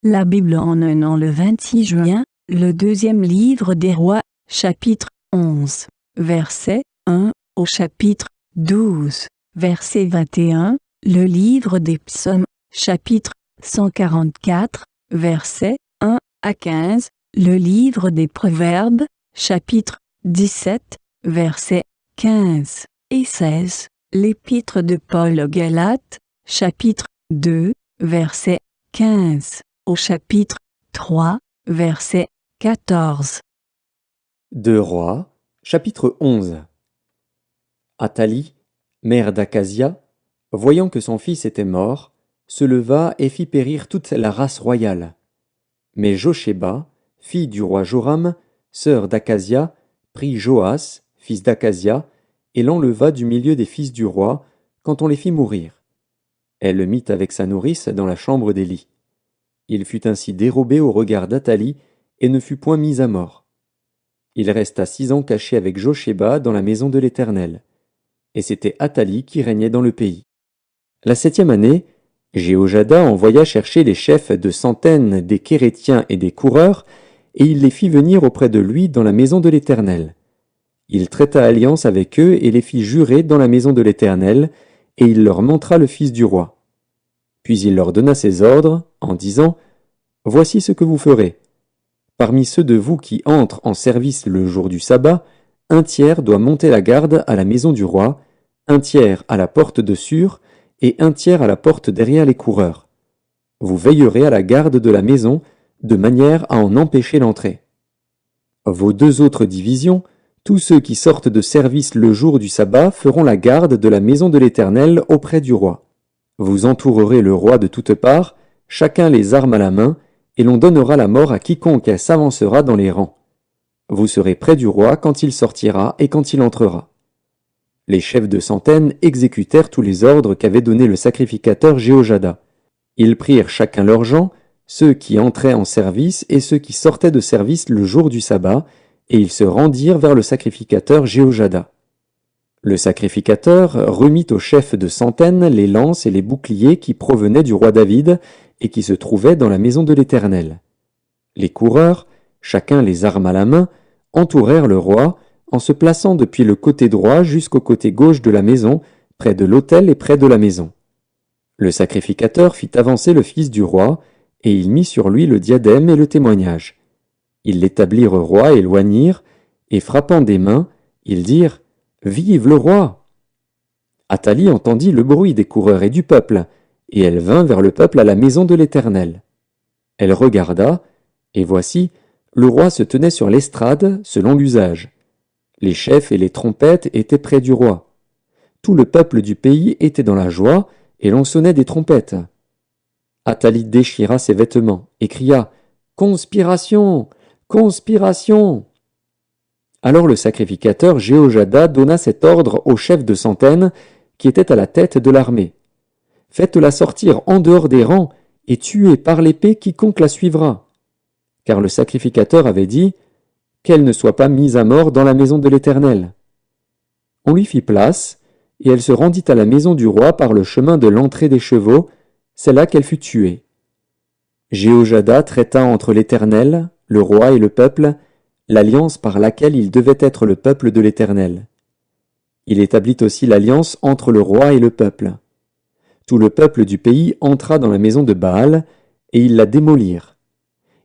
La Bible en un an le 26 juin, le deuxième livre des rois, chapitre 11, verset 1 au chapitre 12, verset 21, le livre des psaumes, chapitre 144, verset 1 à 15, le livre des proverbes, chapitre 17, verset 15 et 16, l'épître de Paul aux Galates, chapitre 2, verset 15 au chapitre 3, verset 14. 2 Rois, chapitre 11. Athalie, mère d'Akazia, voyant que son fils était mort, se leva et fit périr toute la race royale. Mais Josheba, fille du roi Joram, sœur d'Akazia, prit Joas, fils d'Akazia, et l'enleva du milieu des fils du roi, quand on les fit mourir. Elle le mit avec sa nourrice dans la chambre d'Élie. Il fut ainsi dérobé au regard d'Athalie et ne fut point mis à mort. Il resta 6 ans caché avec Josheba dans la maison de l'Éternel. Et c'était Athalie qui régnait dans le pays. La 7e année, Jéhojada envoya chercher les chefs de centaines des Kérétiens et des coureurs, et il les fit venir auprès de lui dans la maison de l'Éternel. Il traita alliance avec eux et les fit jurer dans la maison de l'Éternel, et il leur montra le fils du roi. Puis il leur donna ses ordres, en disant « Voici ce que vous ferez. Parmi ceux de vous qui entrent en service le jour du sabbat, 1/3 doit monter la garde à la maison du roi, 1/3 à la porte de Sûr, et 1/3 à la porte derrière les coureurs. Vous veillerez à la garde de la maison, de manière à en empêcher l'entrée. Vos 2 autres divisions, tous ceux qui sortent de service le jour du sabbat feront la garde de la maison de l'Éternel auprès du roi. Vous entourerez le roi de toutes parts, chacun les armes à la main, et l'on donnera la mort à quiconque s'avancera dans les rangs. Vous serez près du roi quand il sortira et quand il entrera. » Les chefs de centaines exécutèrent tous les ordres qu'avait donnés le sacrificateur Jéhojada. Ils prirent chacun leurs gens, ceux qui entraient en service et ceux qui sortaient de service le jour du sabbat, et ils se rendirent vers le sacrificateur Jéhojada. Le sacrificateur remit aux chefs de centaines les lances et les boucliers qui provenaient du roi David et qui se trouvaient dans la maison de l'Éternel. Les coureurs, chacun les armes à la main, entourèrent le roi, en se plaçant depuis le côté droit jusqu'au côté gauche de la maison, près de l'autel et près de la maison. Le sacrificateur fit avancer le fils du roi, et il mit sur lui le diadème et le témoignage. Ils l'établirent roi et l'oignirent, et frappant des mains, ils dirent « Vive le roi !» Athalie entendit le bruit des coureurs et du peuple, et elle vint vers le peuple à la maison de l'Éternel. Elle regarda, et voici, le roi se tenait sur l'estrade, selon l'usage. Les chefs et les trompettes étaient près du roi. Tout le peuple du pays était dans la joie, et l'on sonnait des trompettes. Athalie déchira ses vêtements, et cria « Conspiration! Conspiration !» Alors le sacrificateur Jéhojada donna cet ordre aux chefs de centaines, qui étaient à la tête de l'armée. « Faites-la sortir en dehors des rangs, et tuez par l'épée quiconque la suivra. » Car le sacrificateur avait dit « Qu'elle ne soit pas mise à mort dans la maison de l'Éternel. » On lui fit place, et elle se rendit à la maison du roi par le chemin de l'entrée des chevaux, c'est là qu'elle fut tuée. Jéhojada traita entre l'Éternel, le roi et le peuple, l'alliance par laquelle il devait être le peuple de l'Éternel. Il établit aussi l'alliance entre le roi et le peuple. Tout le peuple du pays entra dans la maison de Baal, et ils la démolirent.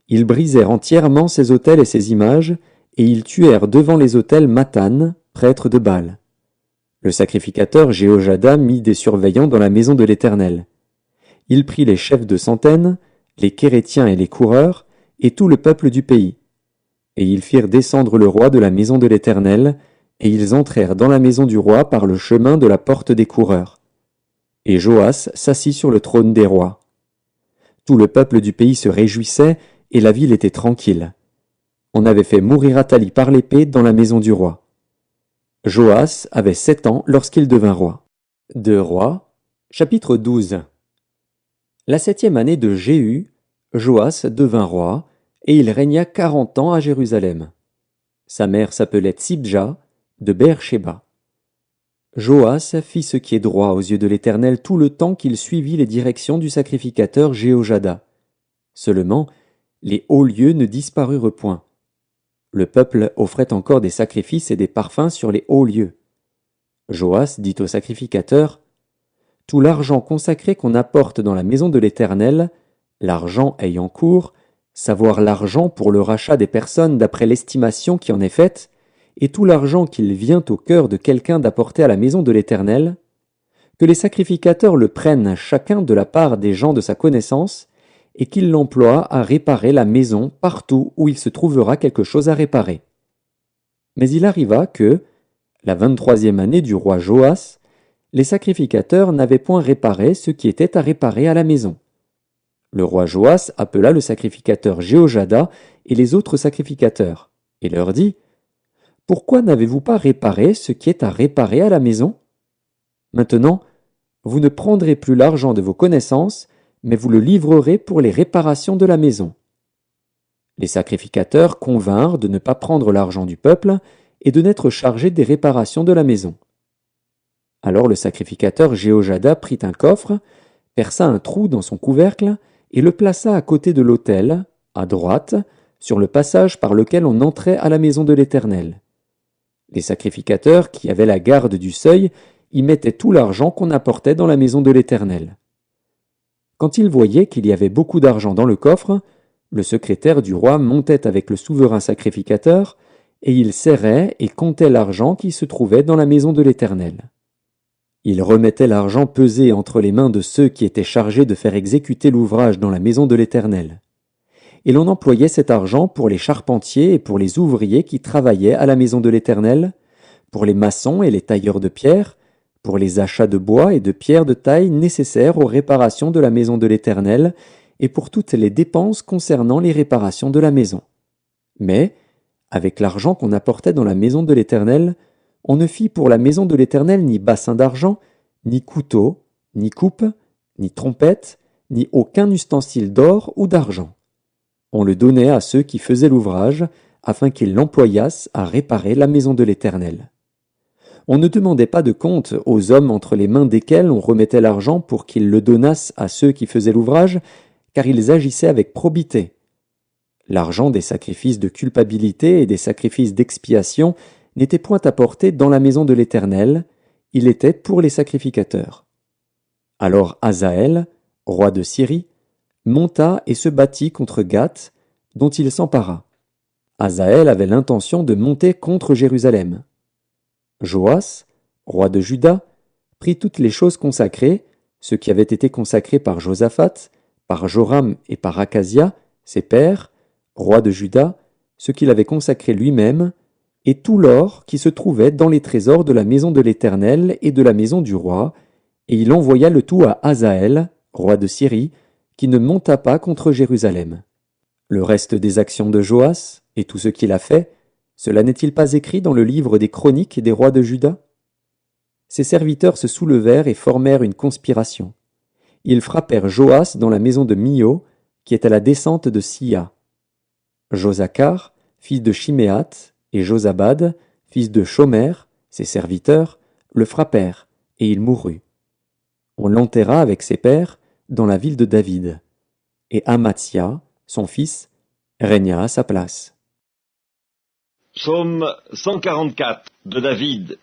Ils brisèrent entièrement ses autels et ses images, et ils tuèrent devant les autels Mathan, prêtre de Baal. Le sacrificateur Jéhojada mit des surveillants dans la maison de l'Éternel. Il prit les chefs de centaines, les Kérétiens et les coureurs, et tout le peuple du pays. Et ils firent descendre le roi de la maison de l'Éternel, et ils entrèrent dans la maison du roi par le chemin de la porte des coureurs. Et Joas s'assit sur le trône des rois. Tout le peuple du pays se réjouissait, et la ville était tranquille. On avait fait mourir Athalie par l'épée dans la maison du roi. Joas avait 7 ans lorsqu'il devint roi. 2 Rois, chapitre 12. La 7e année de Jéhu, Joas devint roi, et il régna 40 ans à Jérusalem. Sa mère s'appelait Tsibja, de Beer-Shéba. Joas fit ce qui est droit aux yeux de l'Éternel tout le temps qu'il suivit les directions du sacrificateur Jéhojada. Seulement, les hauts lieux ne disparurent point. Le peuple offrait encore des sacrifices et des parfums sur les hauts lieux. Joas dit au sacrificateur, « Tout l'argent consacré qu'on apporte dans la maison de l'Éternel, l'argent ayant cours, savoir l'argent pour le rachat des personnes d'après l'estimation qui en est faite, et tout l'argent qu'il vient au cœur de quelqu'un d'apporter à la maison de l'Éternel, que les sacrificateurs le prennent chacun de la part des gens de sa connaissance, et qu'ils l'emploient à réparer la maison partout où il se trouvera quelque chose à réparer. » Mais il arriva que, la 23e année du roi Joas, les sacrificateurs n'avaient point réparé ce qui était à réparer à la maison. Le roi Joas appela le sacrificateur Jéhojada et les autres sacrificateurs, et leur dit, « Pourquoi n'avez-vous pas réparé ce qui est à réparer à la maison? Maintenant, vous ne prendrez plus l'argent de vos connaissances, mais vous le livrerez pour les réparations de la maison. » Les sacrificateurs convinrent de ne pas prendre l'argent du peuple et de n'être chargés des réparations de la maison. Alors le sacrificateur Jéhojada prit un coffre, perça un trou dans son couvercle et le plaça à côté de l'autel, à droite, sur le passage par lequel on entrait à la maison de l'Éternel. Les sacrificateurs qui avaient la garde du seuil y mettaient tout l'argent qu'on apportait dans la maison de l'Éternel. Quand ils voyaient qu'il y avait beaucoup d'argent dans le coffre, le secrétaire du roi montait avec le souverain sacrificateur, et il serrait et comptait l'argent qui se trouvait dans la maison de l'Éternel. Il remettait l'argent pesé entre les mains de ceux qui étaient chargés de faire exécuter l'ouvrage dans la maison de l'Éternel. Et l'on employait cet argent pour les charpentiers et pour les ouvriers qui travaillaient à la maison de l'Éternel, pour les maçons et les tailleurs de pierre, pour les achats de bois et de pierres de taille nécessaires aux réparations de la maison de l'Éternel, et pour toutes les dépenses concernant les réparations de la maison. Mais, avec l'argent qu'on apportait dans la maison de l'Éternel, on ne fit pour la maison de l'Éternel ni bassin d'argent, ni couteau, ni coupe, ni trompette, ni aucun ustensile d'or ou d'argent. On le donnait à ceux qui faisaient l'ouvrage, afin qu'ils l'employassent à réparer la maison de l'Éternel. On ne demandait pas de compte aux hommes entre les mains desquels on remettait l'argent pour qu'ils le donnassent à ceux qui faisaient l'ouvrage, car ils agissaient avec probité. L'argent des sacrifices de culpabilité et des sacrifices d'expiation n'était point apporté dans la maison de l'Éternel, il était pour les sacrificateurs. Alors Hazaël, roi de Syrie, monta et se battit contre Gath, dont il s'empara. Hazaël avait l'intention de monter contre Jérusalem. Joas, roi de Juda, prit toutes les choses consacrées, ce qui avait été consacré par Josaphat, par Joram et par Acasia, ses pères, rois de Juda, ce qu'il avait consacré lui-même, et tout l'or qui se trouvait dans les trésors de la maison de l'Éternel et de la maison du roi, et il envoya le tout à Hazaël, roi de Syrie, qui ne monta pas contre Jérusalem. Le reste des actions de Joas, et tout ce qu'il a fait, cela n'est-il pas écrit dans le livre des chroniques des rois de Juda? Ses serviteurs se soulevèrent et formèrent une conspiration. Ils frappèrent Joas dans la maison de Mio, qui est à la descente de Sia. Josacar, fils de Chiméath, et Josabad, fils de Shomer, ses serviteurs, le frappèrent, et il mourut. On l'enterra avec ses pères dans la ville de David. Et Amathia, son fils, régna à sa place. Psaume 144 de David.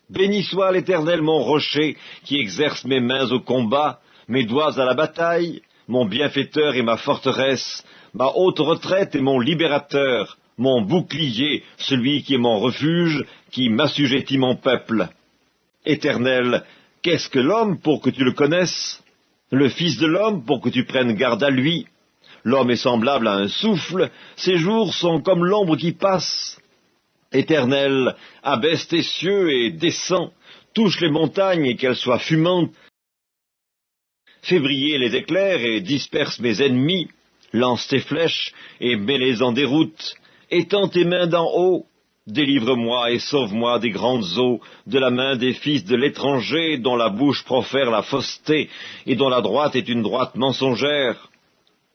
Béni soit l'Éternel mon rocher, qui exerce mes mains au combat, mes doigts à la bataille, mon bienfaiteur et ma forteresse, ma haute retraite et mon libérateur, mon bouclier, celui qui est mon refuge, qui m'assujettit mon peuple. Éternel, qu'est-ce que l'homme pour que tu le connaisses? Le Fils de l'homme pour que tu prennes garde à lui? L'homme est semblable à un souffle, ses jours sont comme l'ombre qui passe. Éternel, abaisse tes cieux et descends, touche les montagnes et qu'elles soient fumantes. Fais briller les éclairs et disperse mes ennemis, lance tes flèches et mets-les en déroute, étends tes mains d'en haut, délivre-moi et sauve-moi des grandes eaux, de la main des fils de l'étranger dont la bouche profère la fausseté et dont la droite est une droite mensongère.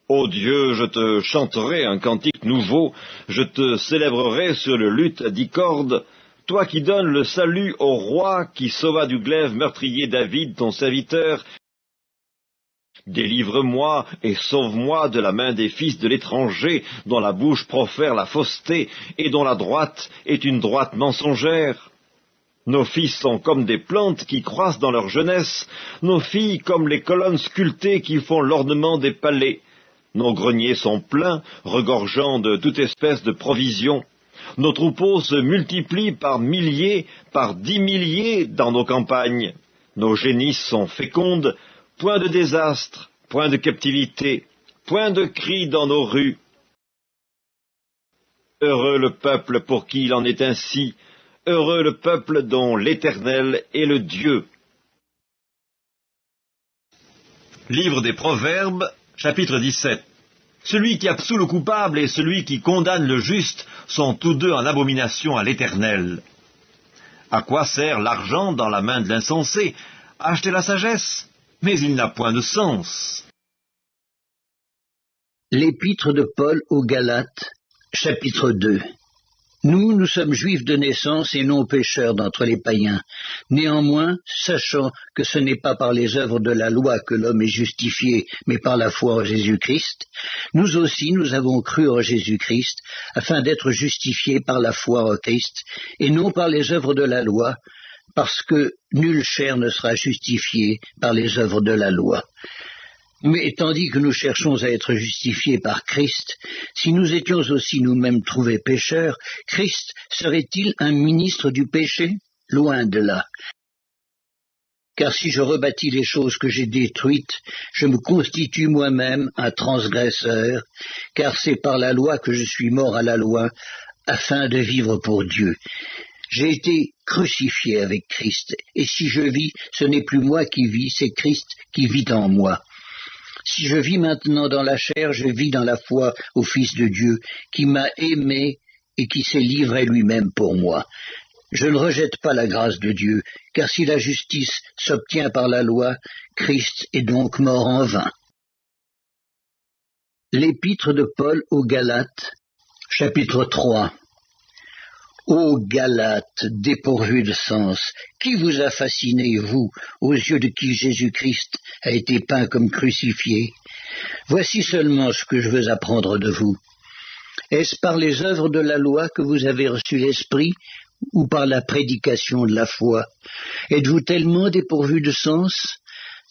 Ô Dieu, je te chanterai un cantique nouveau, je te célébrerai sur le luth à 10 cordes, toi qui donnes le salut au roi, qui sauva du glaive meurtrier David, ton serviteur, Délivre-moi et sauve-moi de la main des fils de l'étranger, dont la bouche profère la fausseté, et dont la droite est une droite mensongère. Nos fils sont comme des plantes qui croissent dans leur jeunesse, nos filles comme les colonnes sculptées qui font l'ornement des palais. Nos greniers sont pleins, regorgeant de toute espèce de provisions. Nos troupeaux se multiplient par milliers, par 10 milliers dans nos campagnes. Nos génisses sont fécondes, point de désastre, point de captivité, point de cris dans nos rues. Heureux le peuple pour qui il en est ainsi, heureux le peuple dont l'Éternel est le Dieu. Livre des Proverbes, chapitre 17. Celui qui absout le coupable et celui qui condamne le juste sont tous deux en abomination à l'Éternel. À quoi sert l'argent dans la main de l'insensé? Acheter la sagesse, mais il n'a point de sens. L'épître de Paul aux Galates, chapitre 2. Nous sommes juifs de naissance et non pécheurs d'entre les païens. Néanmoins, sachant que ce n'est pas par les œuvres de la loi que l'homme est justifié, mais par la foi en Jésus-Christ, nous aussi nous avons cru en Jésus-Christ, afin d'être justifiés par la foi en Christ, et non par les œuvres de la loi, parce que nulle chair ne sera justifiée par les œuvres de la loi. Mais tandis que nous cherchons à être justifiés par Christ, si nous étions aussi nous-mêmes trouvés pécheurs, Christ serait-il un ministre du péché? Loin de là. Car si je rebâtis les choses que j'ai détruites, je me constitue moi-même un transgresseur, car c'est par la loi que je suis mort à la loi, afin de vivre pour Dieu. J'ai été crucifié avec Christ, et si je vis, ce n'est plus moi qui vis, c'est Christ qui vit en moi. Si je vis maintenant dans la chair, je vis dans la foi au Fils de Dieu, qui m'a aimé et qui s'est livré lui-même pour moi. Je ne rejette pas la grâce de Dieu, car si la justice s'obtient par la loi, Christ est donc mort en vain. L'épître de Paul aux Galates, chapitre 3. Ô Galates, dépourvus de sens, qui vous a fasciné, vous, aux yeux de qui Jésus-Christ a été peint comme crucifié? Voici seulement ce que je veux apprendre de vous. Est-ce par les œuvres de la loi que vous avez reçu l'Esprit, ou par la prédication de la foi? Êtes-vous tellement dépourvus de sens?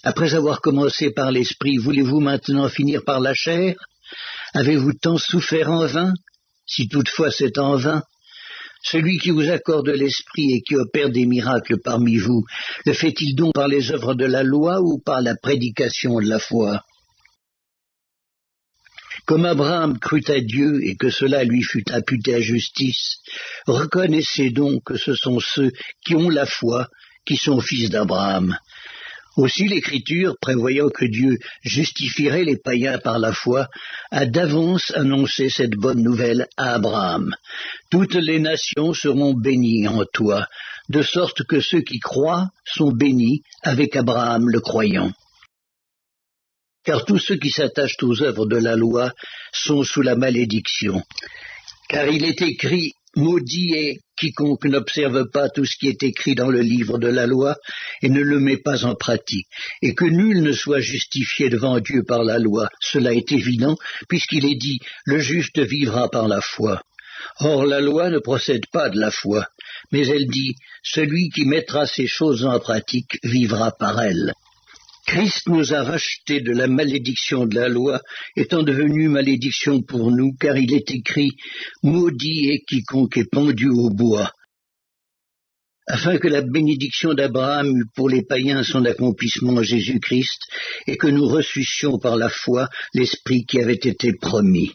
Après avoir commencé par l'Esprit, voulez-vous maintenant finir par la chair? Avez-vous tant souffert en vain? Si toutefois c'est en vain, celui qui vous accorde l'Esprit et qui opère des miracles parmi vous, le fait-il donc par les œuvres de la loi ou par la prédication de la foi? Comme Abraham crut à Dieu et que cela lui fut imputé à justice, reconnaissez donc que ce sont ceux qui ont la foi qui sont fils d'Abraham. Aussi l'Écriture, prévoyant que Dieu justifierait les païens par la foi, a d'avance annoncé cette bonne nouvelle à Abraham. Toutes les nations seront bénies en toi, de sorte que ceux qui croient sont bénis avec Abraham le croyant. Car tous ceux qui s'attachent aux œuvres de la loi sont sous la malédiction. Car il est écrit: maudit est quiconque n'observe pas tout ce qui est écrit dans le livre de la loi et ne le met pas en pratique, et que nul ne soit justifié devant Dieu par la loi. Cela est évident, puisqu'il est dit: le juste vivra par la foi. Or la loi ne procède pas de la foi, mais elle dit: celui qui mettra ces choses en pratique vivra par elles. Christ nous a rachetés de la malédiction de la loi, étant devenu malédiction pour nous, car il est écrit: maudit est quiconque est pendu au bois. Afin que la bénédiction d'Abraham eût pour les païens son accomplissement en Jésus-Christ, et que nous reçussions par la foi l'Esprit qui avait été promis.